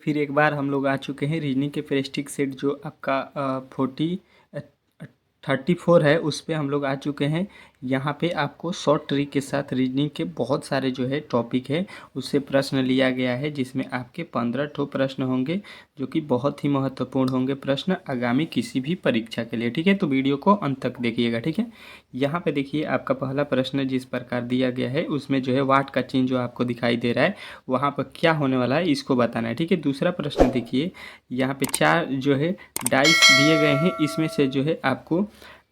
फिर एक बार हम लोग आ चुके हैं रीजनिंग के प्रेस्टिक सेट जो आपका 34 है, उस पे हम लोग आ चुके हैं। यहाँ पे आपको शॉर्ट ट्रिक के साथ रीजनिंग के बहुत सारे जो है टॉपिक है उससे प्रश्न लिया गया है, जिसमें आपके 15 ठो प्रश्न होंगे जो कि बहुत ही महत्वपूर्ण होंगे प्रश्न आगामी किसी भी परीक्षा के लिए। ठीक है, तो वीडियो को अंत तक देखिएगा। ठीक है, यहाँ पे देखिए आपका पहला प्रश्न जिस प्रकार दिया गया है उसमें जो है वाट का चिन्ह जो आपको दिखाई दे रहा है वहाँ पर क्या होने वाला है इसको बताना है। ठीक है, दूसरा प्रश्न देखिए, यहाँ पे 4 जो है डाइस दिए गए हैं, इसमें से जो है आपको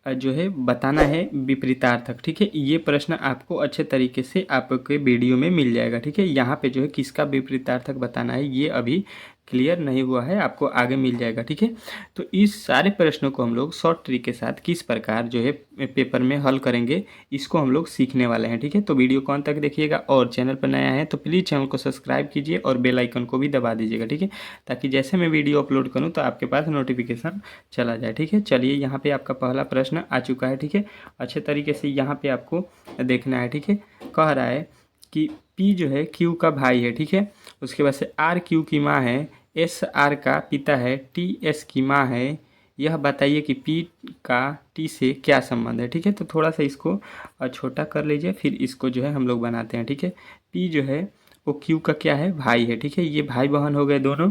जो है बताना है विपरीतार्थक। ठीक है, ये प्रश्न आपको अच्छे तरीके से आपके वीडियो में मिल जाएगा। ठीक है, यहाँ पे जो है किसका विपरीतार्थक बताना है ये अभी क्लियर नहीं हुआ है, आपको आगे मिल जाएगा। ठीक है, तो इस सारे प्रश्नों को हम लोग शॉर्ट ट्रिक के साथ किस प्रकार जो है पेपर में हल करेंगे इसको हम लोग सीखने वाले हैं। ठीक है, तो वीडियो को अंत तक देखिएगा और चैनल पर नया है तो प्लीज़ चैनल को सब्सक्राइब कीजिए और बेल आइकन को भी दबा दीजिएगा। ठीक है, ताकि जैसे मैं वीडियो अपलोड करूँ तो आपके पास नोटिफिकेशन चला जाए। ठीक है, चलिए यहाँ पे आपका पहला प्रश्न आ चुका है। ठीक है, अच्छे तरीके से यहाँ पे आपको देखना है। ठीक है, कह रहा है कि P जो है Q का भाई है। ठीक है, उसके बाद से R Q की माँ है, S R का पिता है, T S की माँ है। यह बताइए कि P का T से क्या संबंध है। ठीक है, तो थोड़ा सा इसको छोटा कर लीजिए, फिर इसको जो है हम लोग बनाते हैं। ठीक है, P जो है वो Q का क्या है, भाई है। ठीक है, ये भाई बहन हो गए दोनों।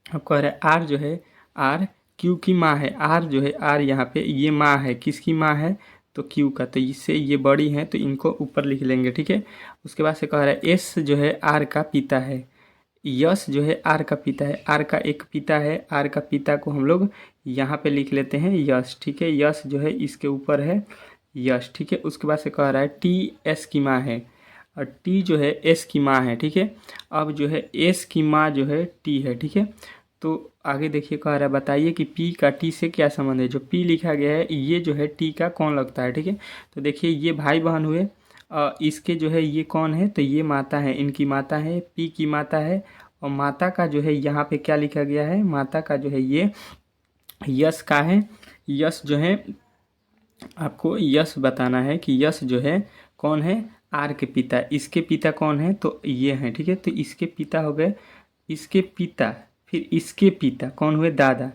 अब कह रहा है R जो है R Q की माँ है। R जो है R यहाँ पे ये माँ है, किसकी माँ है तो Q का, तो इससे ये बड़ी है तो इनको ऊपर लिख लेंगे। ठीक है, उसके बाद से कह रहा है S जो है R का पिता है, यश जो है R का पिता है, R का एक पिता है, R का पिता को हम लोग यहाँ पे लिख लेते हैं यश। ठीक है, यश जो है इसके ऊपर है यश। ठीक है, उसके बाद से कह रहा है T S की माँ है और T जो है S की माँ है। ठीक है, अब जो है S की माँ जो है T है। ठीक है, तो आगे देखिए कह रहा है बताइए कि P का T से क्या संबंध है। जो P लिखा गया है ये जो है T का कौन लगता है। ठीक है, तो देखिए ये भाई बहन हुए, इसके जो है ये कौन है तो ये माता है, इनकी माता है, P की माता है। और माता का जो है यहाँ पे क्या लिखा गया है, माता का जो है ये यश का है। यश जो है आपको यश बताना है कि यश जो है कौन है, आर के पिता। इसके पिता कौन है तो ये हैं। ठीक है, तो इसके पिता हो गए, इसके पिता, फिर इसके पिता कौन हुए, दादा।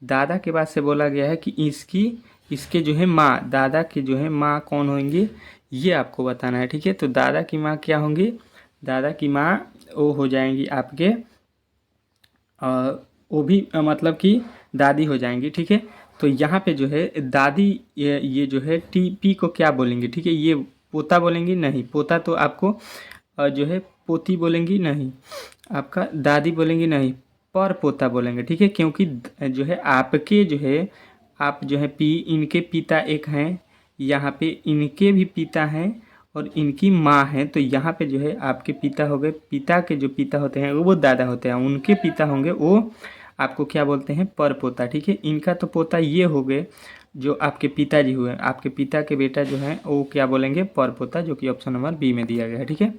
दादा के बाद से बोला गया है कि इसके जो है माँ, दादा के जो है माँ कौन होंगी ये आपको बताना है। ठीक है, तो दादा की माँ क्या होंगी, दादा की माँ वो हो जाएंगी आपके वो भी मतलब कि दादी हो जाएंगी। ठीक है, तो यहाँ पे जो है दादी ये जो है P को क्या बोलेंगे। ठीक है, ये पोता बोलेंगी नहीं, पोता तो आपको जो है पोती बोलेंगी नहीं, आपका दादी बोलेंगी नहीं, पर पोता बोलेंगे। ठीक है, क्योंकि जो है आपके जो है आप जो है इनके पिता एक हैं, यहाँ पे इनके भी पिता हैं और इनकी माँ है, तो यहाँ पे जो है आपके पिता हो गए, पिता के जो पिता होते हैं वो दादा होते हैं, उनके पिता होंगे वो आपको क्या बोलते हैं, पर पोता। ठीक है, इनका तो पोता ये हो गए जो आपके पिताजी हुए, आपके पिता के बेटा जो है वो क्या बोलेंगे, पर पोता, जो कि ऑप्शन नंबर बी में दिया गया है। ठीक है,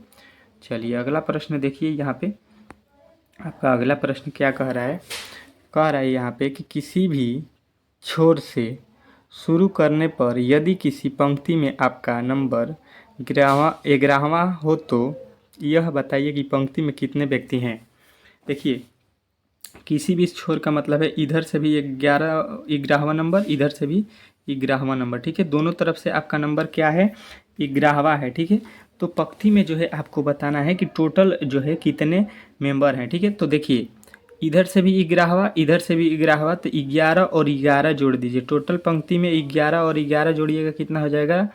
चलिए अगला प्रश्न देखिए। यहाँ पे आपका अगला प्रश्न क्या कह रहा है, कह रहा है यहाँ पे कि किसी भी छोर से शुरू करने पर यदि किसी पंक्ति में आपका नंबर 11वां हो तो यह बताइए कि पंक्ति में कितने व्यक्ति हैं। देखिए किसी भी छोर का मतलब है इधर से भी 11वां नंबर, इधर से भी 11वां नंबर। ठीक है, दोनों तरफ से आपका नंबर क्या है, 11वां है। ठीक है, तो पंक्ति में जो है आपको बताना है कि टोटल जो है कितने मेंबर हैं। ठीक है, तो देखिए इधर से भी 11वां, इधर से भी 11वां, तो 11 और 11 जोड़ दीजिए। टोटल पंक्ति में 11 और 11 जोड़िएगा कितना हो जाएगा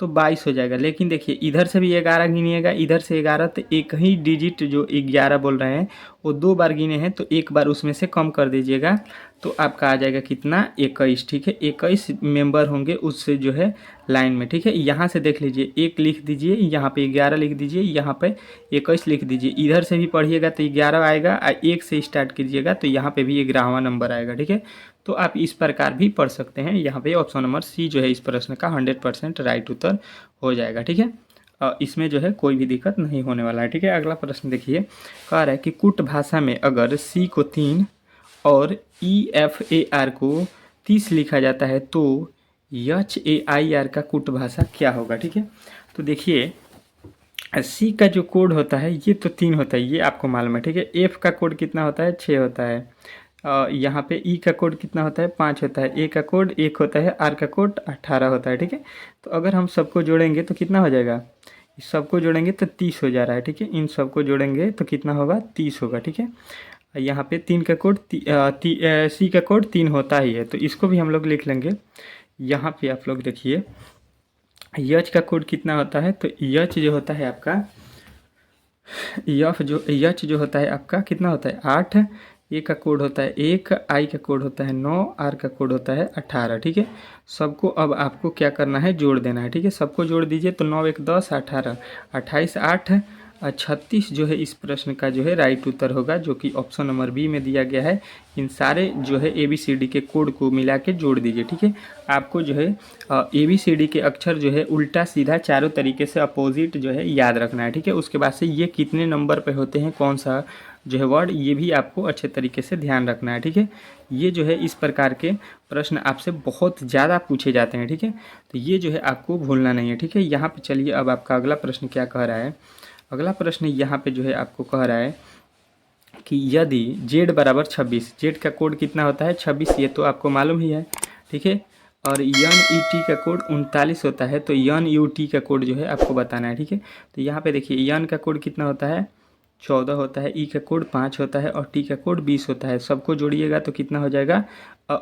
तो 22 हो जाएगा। लेकिन देखिए इधर से भी 11 गिनिएगा, इधर से 11, तो एक ही डिजिट जो 11 बोल रहे हैं वो 2 बार गिने हैं, तो एक बार उसमें से कम कर दीजिएगा तो आपका आ जाएगा कितना, 21। ठीक है, 21 मेंबर होंगे उससे जो है लाइन में। ठीक है, यहाँ से देख लीजिए, एक लिख दीजिए, यहाँ पे 11 लिख दीजिए, यहाँ पे 21 लिख दीजिए। इधर से भी पढ़िएगा तो 11 आएगा, एक से स्टार्ट कीजिएगा तो यहाँ पे भी 11वां नंबर आएगा। ठीक है, तो आप इस प्रकार भी पढ़ सकते हैं। यहाँ पे ऑप्शन नंबर सी जो है इस प्रश्न का 100% राइट उत्तर हो जाएगा। ठीक है, इसमें जो है कोई भी दिक्कत नहीं होने वाला है। ठीक है, अगला प्रश्न देखिए, कह रहा है कि कुट भाषा में अगर सी को 3 और EFAR को 30 लिखा जाता है तो HAIR का कुट भाषा क्या होगा। ठीक है, तो देखिए सी का जो कोड होता है ये तो 3 होता है, ये आपको मालूम है, ठीक है। एफ का कोड कितना होता है, 6 होता है। यहाँ पे ई का कोड कितना होता है, 5 होता है। ए का कोड 1 होता है। आर का कोड 18 होता है, ठीक है। तो अगर हम सबको जोड़ेंगे तो कितना हो जाएगा, इस सबको जोड़ेंगे तो 30 हो जा रहा है, ठीक है। इन सबको जोड़ेंगे तो कितना होगा, 30 होगा, ठीक है। यहाँ पे 3 का कोड सी का कोड 3 होता ही है, तो इसको भी हम लोग लिख लेंगे। यहाँ पे आप लोग देखिए यच का कोड कितना होता है, तो यच जो होता है आपका, यच जो होता है आपका कितना होता है, 8। ए का कोड होता है 1, आई का कोड होता है 9, आर का कोड होता है 18, ठीक है। सबको अब आपको क्या करना है, जोड़ देना है, ठीक है। सबको जोड़ दीजिए तो 9 1 10, 18, 28 8 36 जो है इस प्रश्न का जो है राइट उत्तर होगा, जो कि ऑप्शन नंबर बी में दिया गया है। इन सारे जो है ABCD के कोड को मिला के जोड़ दीजिए, ठीक है। आपको जो है ABCD के अक्षर जो है उल्टा सीधा चारों तरीके से अपोजिट जो है याद रखना है, ठीक है। उसके बाद से ये कितने नंबर पे होते हैं, कौन सा जो है वर्ड, ये भी आपको अच्छे तरीके से ध्यान रखना है, ठीक है। ये जो है इस प्रकार के प्रश्न आपसे बहुत ज़्यादा पूछे जाते हैं, ठीक है। तो ये जो है आपको भूलना नहीं है, ठीक है। यहाँ पे चलिए अब आपका अगला प्रश्न क्या कह रहा है। अगला प्रश्न यहाँ पे जो है आपको कह रहा है कि यदि z बराबर 26, जेड का कोड कितना होता है, 26, ये तो आपको मालूम ही है, ठीक है। और NET का कोड 39 होता है, तो NUT का कोड जो है आपको बताना है, ठीक है। तो यहाँ पे देखिए यन का कोड कितना होता है, 14 होता है। ई का कोड 5 होता है और टी का कोड 20 होता है। सबको जोड़िएगा तो कितना हो जाएगा,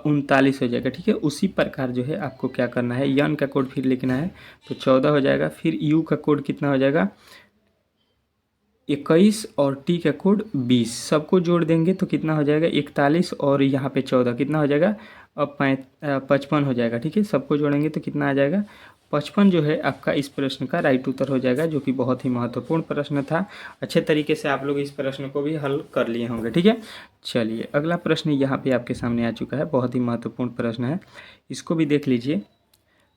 39 हो जाएगा, ठीक है। उसी प्रकार जो है आपको क्या करना है, यन का कोड फिर लिखना है, तो 14 हो जाएगा। फिर यू का कोड कितना हो जाएगा, 21 और टी का कोड 20। सबको जोड़ देंगे तो कितना हो जाएगा, 41 और यहाँ पे 14 कितना हो जाएगा, अब 55 हो जाएगा, ठीक है। सबको जोड़ेंगे तो कितना आ जाएगा, 55 जो है आपका इस प्रश्न का राइट उत्तर हो जाएगा, जो कि बहुत ही महत्वपूर्ण प्रश्न था। अच्छे तरीके से आप लोग इस प्रश्न को भी हल कर लिए होंगे, ठीक है। चलिए अगला प्रश्न यहाँ पे आपके सामने आ चुका है, बहुत ही महत्वपूर्ण प्रश्न है, इसको भी देख लीजिए।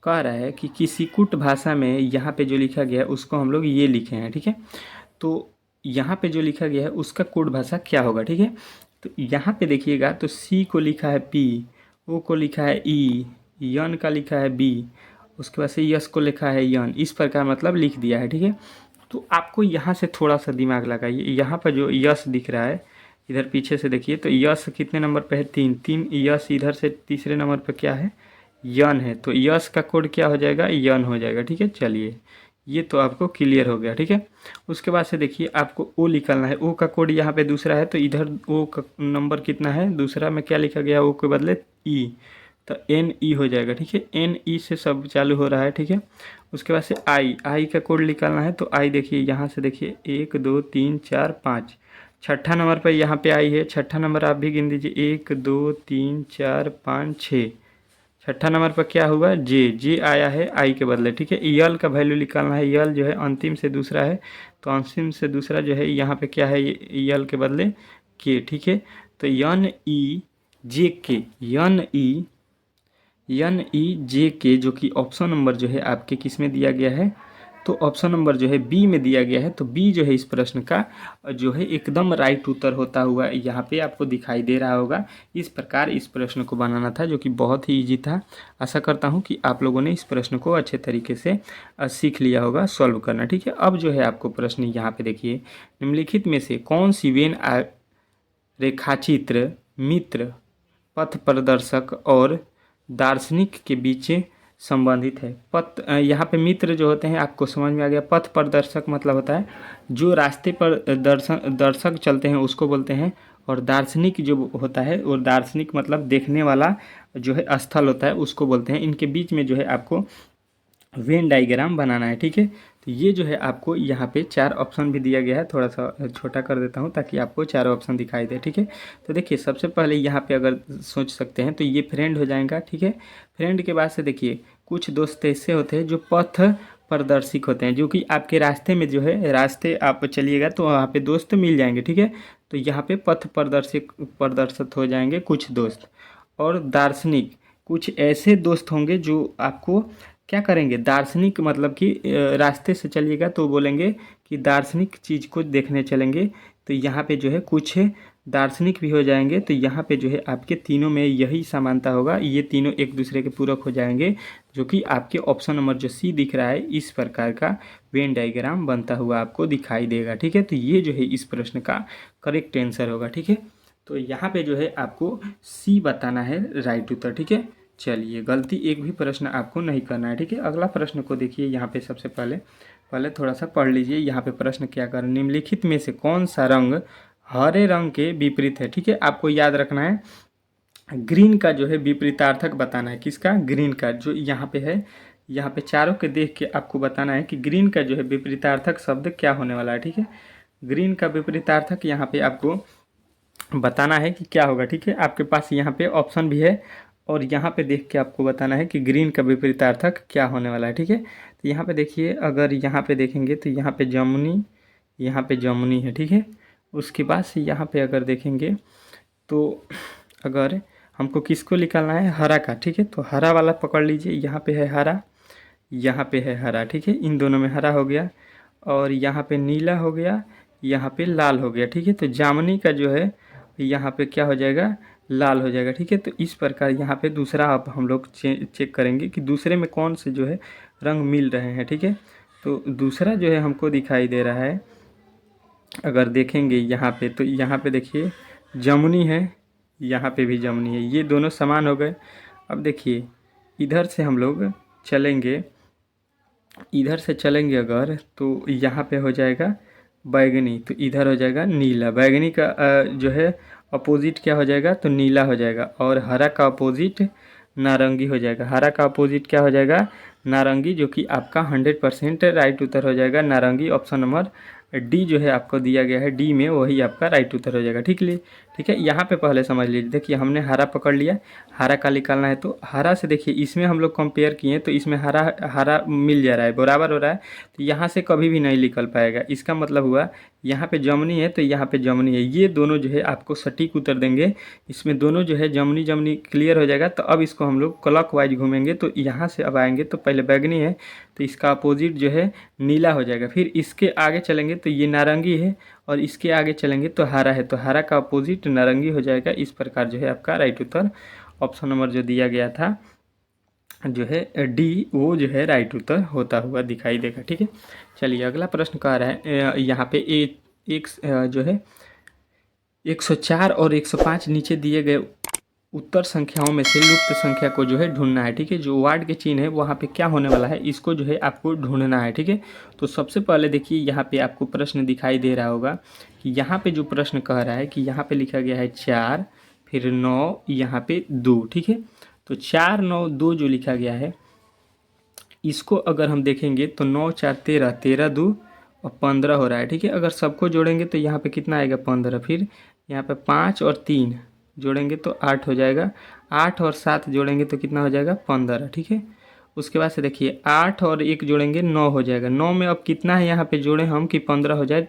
कह रहा है कि किसी कुट भाषा में यहाँ पे जो लिखा गया है उसको हम लोग ये लिखे हैं, ठीक है। तो यहाँ पे जो लिखा गया है उसका कोड भाषा क्या होगा, ठीक है। तो यहाँ पे देखिएगा तो सी को लिखा है पी, ओ को लिखा है ई, यन का लिखा है बी, उसके बाद से यस को लिखा है यन, इस प्रकार मतलब लिख दिया है, ठीक है। तो आपको यहाँ से थोड़ा सा दिमाग लगाइए। यहाँ पर जो यस दिख रहा है इधर पीछे से देखिए, तो यस कितने नंबर पे है, 3। यस इधर से तीसरे नंबर पे क्या है, यन है, तो यस का कोड क्या हो जाएगा, यन हो जाएगा, ठीक है। चलिए ये तो आपको क्लियर हो गया, ठीक है। उसके बाद से देखिए आपको ओ निकालना है। ओ का कोड यहाँ पे दूसरा है, तो इधर ओ का नंबर कितना है, दूसरा में क्या लिखा गया, ओ के बदले ई, तो NE हो जाएगा, ठीक है। NE से सब चालू हो रहा है, ठीक है। उसके बाद से आई का कोड निकालना है, तो आई देखिए यहाँ से देखिए 1 2 3 4 5, छठा नंबर पर यहाँ पे आई है। छठा नंबर आप भी गिन दीजिए, 1 2 3 4 5 6, छठा नंबर पर क्या हुआ, जे आया है आई के बदले, ठीक है। यल का वैल्यू निकालना है। यल जो है अंतिम से दूसरा है, तो अंतिम से दूसरा जो है यहाँ पे क्या है, यल के बदले के, ठीक है। तो NEJK, NEJK जो कि ऑप्शन नंबर जो है आपके किस में दिया गया है, तो ऑप्शन नंबर जो है बी में दिया गया है। तो बी जो है इस प्रश्न का जो है एकदम राइट उत्तर होता हुआ यहाँ पे आपको दिखाई दे रहा होगा। इस प्रकार इस प्रश्न को बनाना था, जो कि बहुत ही इजी था। आशा करता हूँ कि आप लोगों ने इस प्रश्न को अच्छे तरीके से सीख लिया होगा सॉल्व करना, ठीक है। अब जो है आपको प्रश्न यहाँ पे देखिए, निम्नलिखित में से कौन सी वेन रेखाचित्र मित्र, पथ प्रदर्शक और दार्शनिक के बीच संबंधित है। यहाँ पे मित्र जो होते हैं आपको समझ में आ गया। पथ प्रदर्शक मतलब होता है जो रास्ते पर दर्शक चलते हैं उसको बोलते हैं, और दार्शनिक जो होता है, और दार्शनिक मतलब देखने वाला जो है स्थल होता है उसको बोलते हैं। इनके बीच में जो है आपको वेन डायग्राम बनाना है, ठीक है। तो ये जो है आपको यहाँ पे 4 ऑप्शन भी दिया गया है, थोड़ा सा छोटा कर देता हूँ ताकि आपको 4 ऑप्शन दिखाई दे, ठीक है। तो देखिए सबसे पहले यहाँ पे अगर सोच सकते हैं तो ये फ्रेंड हो जाएगा, ठीक है। फ्रेंड के बाद से देखिए कुछ दोस्त ऐसे होते हैं जो पथ प्रदर्शिक होते हैं, जो कि आपके रास्ते में जो है, रास्ते आप चलिएगा तो वहाँ पे दोस्त मिल जाएंगे, ठीक है। तो यहाँ पे पथ प्रदर्शित हो जाएंगे कुछ दोस्त। और दार्शनिक कुछ ऐसे दोस्त होंगे जो आपको क्या करेंगे, दार्शनिक मतलब कि रास्ते से चलिएगा तो बोलेंगे कि दार्शनिक चीज़ को देखने चलेंगे। तो यहाँ पे जो है कुछ दार्शनिक भी हो जाएंगे। तो यहाँ पे जो है आपके तीनों में यही समानता होगा, ये तीनों एक दूसरे के पूरक हो जाएंगे, जो कि आपके ऑप्शन नंबर जो सी दिख रहा है इस प्रकार का वेन डायग्राम बनता हुआ आपको दिखाई देगा। ठीक है, तो ये जो है इस प्रश्न का करेक्ट आंसर होगा। ठीक है, तो यहाँ पे जो है आपको सी बताना है राइट उत्तर। ठीक है, चलिए गलती एक भी प्रश्न आपको नहीं करना है। ठीक है, अगला प्रश्न को देखिए। यहाँ पे सबसे पहले थोड़ा सा पढ़ लीजिए। यहाँ पे प्रश्न क्या कर, निम्नलिखित में से कौन सा रंग हरे रंग के विपरीत है। ठीक है, आपको याद रखना है ग्रीन का जो है विपरीतार्थक बताना है। किसका? ग्रीन का। जो यहाँ पे है, यहाँ पे चारों के देख के आपको बताना है कि ग्रीन का जो है विपरीतार्थक शब्द क्या होने वाला है। ठीक है, ग्रीन का विपरीतार्थक यहाँ पे आपको बताना है कि क्या होगा। ठीक है, आपके पास यहाँ पे ऑप्शन भी है और यहाँ पे देख के आपको बताना है कि ग्रीन का विपरीतार्थक क्या होने वाला है। ठीक है, तो यहाँ पे देखिए, अगर यहाँ पे देखेंगे तो यहाँ पे जमुनी, यहाँ पे जमुनी है। ठीक है, उसके बाद से यहाँ पे अगर देखेंगे तो अगर हमको किसको निकालना है, हरा का। ठीक है, तो हरा वाला पकड़ लीजिए। यहाँ पे है हरा, यहाँ पे है हरा। ठीक है, इन दोनों में हरा हो गया और यहाँ पे नीला हो गया, यहाँ पे लाल हो गया। ठीक है, तो जामुनी का जो है यहाँ पे क्या हो जाएगा, लाल हो जाएगा। ठीक है, तो इस प्रकार यहाँ पे दूसरा अब हम लोग चेक करेंगे कि दूसरे में कौन से जो है रंग मिल रहे हैं। ठीक है, तो दूसरा जो है हमको दिखाई दे रहा है, अगर देखेंगे यहाँ पे तो यहाँ पे देखिए जमुनी है, यहाँ पे भी जमुनी है, ये दोनों समान हो गए। अब देखिए इधर से हम लोग चलेंगे, इधर से चलेंगे अगर तो यहाँ पे हो जाएगा बैगनी, तो इधर हो जाएगा नीला। बैगनी का जो है अपोजिट क्या हो जाएगा, तो नीला हो जाएगा। और हरा का अपोजिट नारंगी हो जाएगा। हरा का अपोजिट क्या हो जाएगा, नारंगी, जो कि आपका 100% राइट उत्तर हो जाएगा। नारंगी ऑप्शन नंबर डी जो है आपको दिया गया है, डी में वही आपका राइट उत्तर हो जाएगा। ठीक है, यहाँ पे पहले समझ लीजिए। देखिए हमने हरा पकड़ लिया, हरा का निकालना है तो हरा से देखिए इसमें हम लोग कंपेयर किए तो इसमें हरा हरा मिल जा रहा है, बराबर हो रहा है, तो यहाँ से कभी भी नहीं निकल पाएगा। इसका मतलब हुआ यहाँ पे जमुनी है तो यहाँ पे जमुनी है, ये दोनों जो है आपको सटीक उत्तर देंगे। इसमें दोनों जो है जमुनी जमुनी क्लियर हो जाएगा। तो अब इसको हम लोग क्लॉकवाइज घूमेंगे, तो यहाँ से अब आएंगे तो पहले बैगनी है तो इसका अपोजिट जो है नीला हो जाएगा। फिर इसके आगे चलेंगे तो ये नारंगी है और इसके आगे चलेंगे तो हरा है, तो हरा का अपोजिट नारंगी हो जाएगा। इस प्रकार जो है आपका राइट उत्तर ऑप्शन नंबर जो दिया गया था जो है डी, वो जो है राइट उत्तर होता हुआ दिखाई देगा। ठीक है, चलिए अगला प्रश्न कह रहा है यहाँ पे एक जो है 104 और 105 नीचे दिए गए उत्तर संख्याओं में से लुप्त संख्या को जो है ढूंढना है। ठीक है, जो वार्ड के चिन्ह है वहाँ पे क्या होने वाला है, इसको जो है आपको ढूंढना है। ठीक है, तो सबसे पहले देखिए यहाँ पे आपको प्रश्न दिखाई दे रहा होगा कि यहाँ पे जो प्रश्न कह रहा है कि यहाँ पे लिखा गया है 4, फिर 9, यहाँ पे 2। ठीक है, तो 4, 9, 2 जो लिखा गया है इसको अगर हम देखेंगे तो 9, 4, 13, 13, 2 और 15 हो रहा है। ठीक है, अगर सबको जोड़ेंगे तो यहाँ पे कितना आएगा, 15। फिर यहाँ पे 5 और 3 जोड़ेंगे तो 8 हो जाएगा। 8 और 7 जोड़ेंगे तो कितना हो जाएगा, 15। ठीक है, उसके बाद से देखिए 8 और 1 जोड़ेंगे 9 हो जाएगा। 9 में अब कितना है यहाँ पे जोड़ें हम कि 15 हो जाए,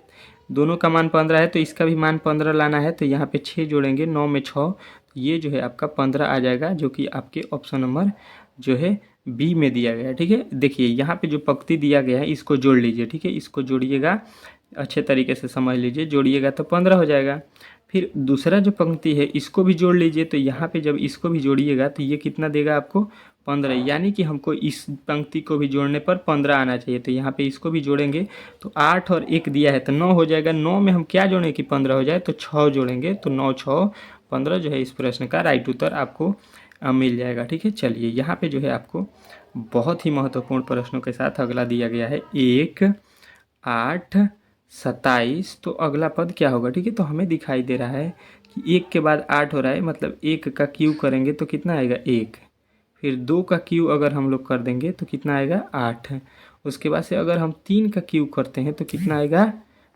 दोनों का मान 15 है तो इसका भी मान 15 लाना है। तो यहाँ पे 6 जोड़ेंगे, 9 में 6, तो ये जो है आपका 15 आ जाएगा, जो कि आपके ऑप्शन नंबर जो है बी में दिया गया है। ठीक है, देखिए यहाँ पे जो पंक्ति दिया गया है इसको जोड़ लीजिए। ठीक है, इसको जोड़िएगा, अच्छे तरीके से समझ लीजिए, जोड़िएगा तो 15 हो जाएगा। फिर दूसरा जो पंक्ति है इसको भी जोड़ लीजिए, तो यहाँ पे जब इसको भी जोड़िएगा तो ये कितना देगा आपको, 15। यानी कि हमको इस पंक्ति को भी जोड़ने पर 15 आना चाहिए। तो यहाँ पे इसको भी जोड़ेंगे तो 8 और 1 दिया है तो 9 हो जाएगा। 9 में हम क्या जोड़ें कि 15 हो जाए, तो 6 जोड़ेंगे तो 9, 6, 15 जो है इस प्रश्न का राइट उत्तर आपको मिल जाएगा। ठीक है, चलिए यहाँ पे जो है आपको बहुत ही महत्वपूर्ण प्रश्नों के साथ अगला दिया गया है 1, 8, 27। तो अगला पद क्या होगा। ठीक है, तो हमें दिखाई दे रहा है कि 1 के बाद 8 हो रहा है, मतलब 1 का क्यू करेंगे तो कितना आएगा, 1। फिर 2 का क्यू अगर हम लोग कर देंगे तो कितना आएगा, 8। उसके बाद से अगर हम 3 का क्यू करते हैं तो कितना आएगा,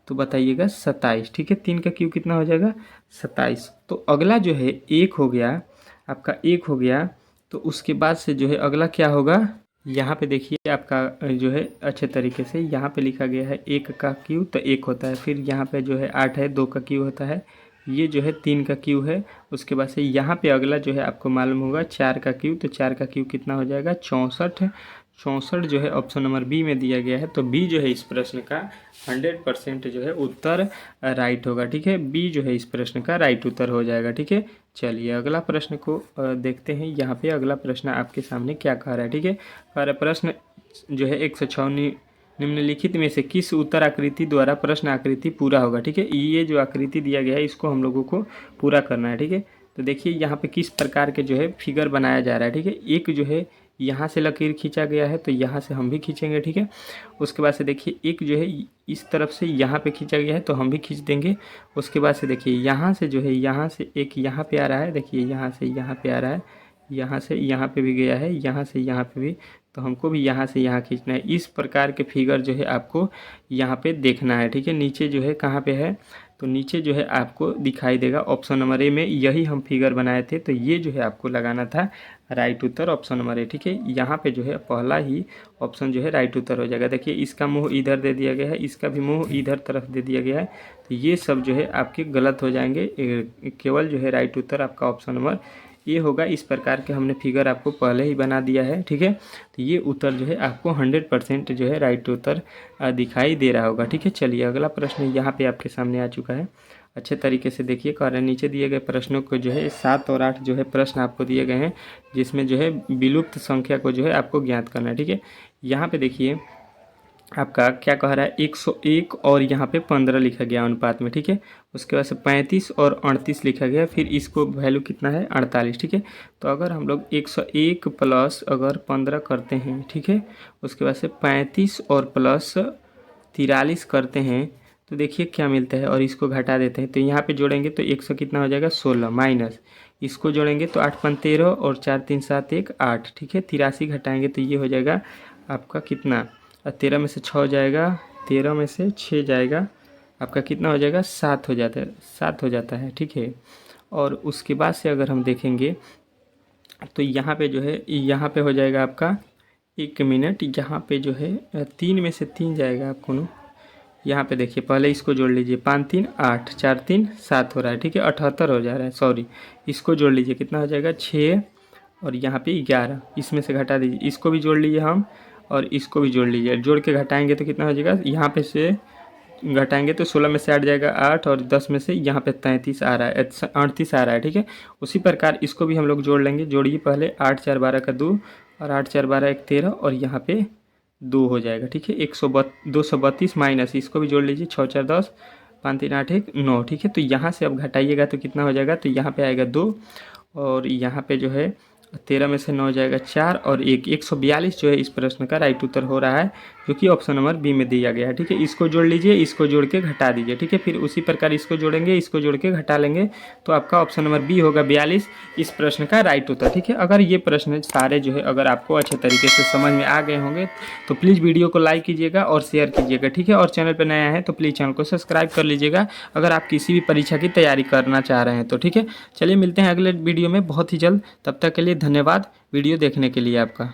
तो बताइएगा 27। ठीक है, 3 का क्यू कितना हो जाएगा, 27। तो अगला जो है 1 हो गया आपका, 1 हो गया। तो उसके बाद से जो है अगला क्या होगा, यहाँ पे देखिए आपका जो है अच्छे तरीके से यहाँ पे लिखा गया है 1 का क्यू तो 1 होता है। फिर यहाँ पे जो है 8 है, 2 का क्यू होता है, ये जो है 3 का क्यू है। उसके बाद से यहाँ पे अगला जो है आपको मालूम होगा 4 का क्यू, तो 4 का क्यू कितना हो जाएगा, 64। 64 जो है ऑप्शन नंबर बी में दिया गया है। तो बी जो है इस प्रश्न का 100% जो है उत्तर राइट होगा। ठीक है, बी जो है इस प्रश्न का राइट उत्तर हो जाएगा। ठीक है, चलिए अगला प्रश्न को देखते हैं। यहाँ पे अगला प्रश्न आपके सामने क्या कह रहा है। ठीक है, कह रहा है प्रश्न जो है 106 निम्नलिखित में से किस उत्तर आकृति द्वारा प्रश्न आकृति पूरा होगा। ठीक है, ये जो आकृति दिया गया है इसको हम लोगों को पूरा करना है। ठीक है, तो देखिए यहाँ पे किस प्रकार के जो है फिगर बनाया जा रहा है। ठीक है, एक जो है यहाँ से लकीर खींचा गया है तो यहाँ से हम भी खींचेंगे। ठीक है, उसके बाद से देखिए एक जो है इस तरफ से यहाँ पे खींचा गया है तो हम भी खींच देंगे। उसके बाद से देखिए यहाँ से जो है यहाँ से एक यहाँ पे आ रहा है, देखिए यहाँ से यहाँ पे आ रहा है, यहाँ से यहाँ पे भी गया है, यहाँ से यहाँ पे भी, तो हमको भी यहाँ से यहाँ खींचना है। इस प्रकार के फिगर जो है आपको यहाँ पे देखना है। ठीक है, नीचे जो है कहाँ पे है, तो नीचे जो है आपको दिखाई देगा ऑप्शन नंबर ए में, यही हम फिगर बनाए थे। तो ये जो है आपको लगाना था right Uttar option number A. ठीक है, यहाँ पे जो है पहला ही ऑप्शन जो है राइट उत्तर हो जाएगा। देखिए इसका मुंह इधर दे दिया गया है, इसका भी मुंह इधर तरफ दे दिया गया है, तो ये सब जो है आपके गलत हो जाएंगे। केवल जो है राइट उत्तर आपका ऑप्शन नंबर ये होगा। इस प्रकार के हमने फिगर आपको पहले ही बना दिया है। ठीक है, तो ये उत्तर जो है आपको 100% जो है राइट उत्तर दिखाई दे रहा होगा। ठीक है, चलिए अगला प्रश्न यहाँ पे आपके सामने आ चुका है। अच्छे तरीके से देखिए, कारण नीचे दिए गए प्रश्नों को जो है 7 और 8 जो है प्रश्न आपको दिए गए हैं, जिसमें जो है विलुप्त संख्या को जो है आपको ज्ञात करना है। ठीक है, यहाँ पे देखिए आपका क्या कह रहा है 101 और यहाँ पे 15 लिखा गया अनुपात में। ठीक है, उसके बाद से 35 और 38 लिखा गया, फिर इसको वैल्यू कितना है 48। ठीक है, तो अगर हम लोग 101 प्लस अगर 15 करते हैं, ठीक है, उसके बाद से 35 और प्लस 43 करते हैं तो देखिए क्या मिलता है, और इसको घटा देते हैं तो यहाँ पे जोड़ेंगे तो 100 कितना हो जाएगा 16 माइनस इसको जोड़ेंगे तो 8 5 13 और 4 3 7 1 8। ठीक है, 83 घटाएंगे तो ये हो जाएगा आपका कितना, 13 में से 6 हो जाएगा, 13 में से 6 जाएगा, आपका कितना हो जाएगा 7 हो जाता है, 7 हो जाता है। ठीक है, और उसके बाद से अगर हम देखेंगे तो यहाँ पे जो है यहाँ पे हो जाएगा आपका 1 मिनट, यहाँ पे जो है 3 में से 3 जाएगा आपको ना, यहाँ पे देखिए पहले इसको जोड़ लीजिए, 5 3 8 4 3 7 हो रहा है। ठीक है, 78 हो जा रहा है, सॉरी इसको जोड़ लीजिए कितना हो जाएगा 6 और यहाँ पे 11, इसमें से घटा दीजिए, इसको भी जोड़ लीजिए हम और इसको भी जोड़ लीजिए, जोड़ के घटाएंगे तो कितना हो जाएगा, यहाँ पे से घटाएंगे तो 16 में से 8 जाएगा 8 और 10 में से यहाँ पे 33 आ रहा है, 38 आ रहा है। ठीक है, उसी प्रकार इसको भी हम लोग जोड़ लेंगे, जोड़िए पहले 8 4 12 का 2 और 8 4 12 1 13 और यहाँ पे 2 हो जाएगा। ठीक है, 232 माइनस इसको भी जोड़ लीजिए, 6 4 10 5 3 8 1 9। ठीक है, तो यहाँ से अब घटाइएगा तो कितना हो जाएगा, तो यहाँ पे आएगा 2 और यहाँ पे जो है 13 में से 9 हो जाएगा 4 और 1, 142 जो है इस प्रश्न का राइट उत्तर हो रहा है, जो कि ऑप्शन नंबर बी में दिया गया है। ठीक है, इसको जोड़ लीजिए, इसको जोड़ के घटा दीजिए। ठीक है, फिर उसी प्रकार इसको जोड़ेंगे, इसको जोड़ के घटा लेंगे तो आपका ऑप्शन नंबर बी होगा 42 इस प्रश्न का राइट उत्तर। ठीक है, अगर ये प्रश्न सारे जो है अगर आपको अच्छे तरीके से समझ में आ गए होंगे तो प्लीज़ वीडियो को लाइक कीजिएगा और शेयर कीजिएगा। ठीक है, और चैनल पर नया है तो प्लीज़ चैनल को सब्सक्राइब कर लीजिएगा अगर आप किसी भी परीक्षा की तैयारी करना चाह रहे हैं तो। ठीक है, चलिए मिलते हैं अगले वीडियो में बहुत ही जल्द, तब तक के लिए धन्यवाद वीडियो देखने के लिए आपका।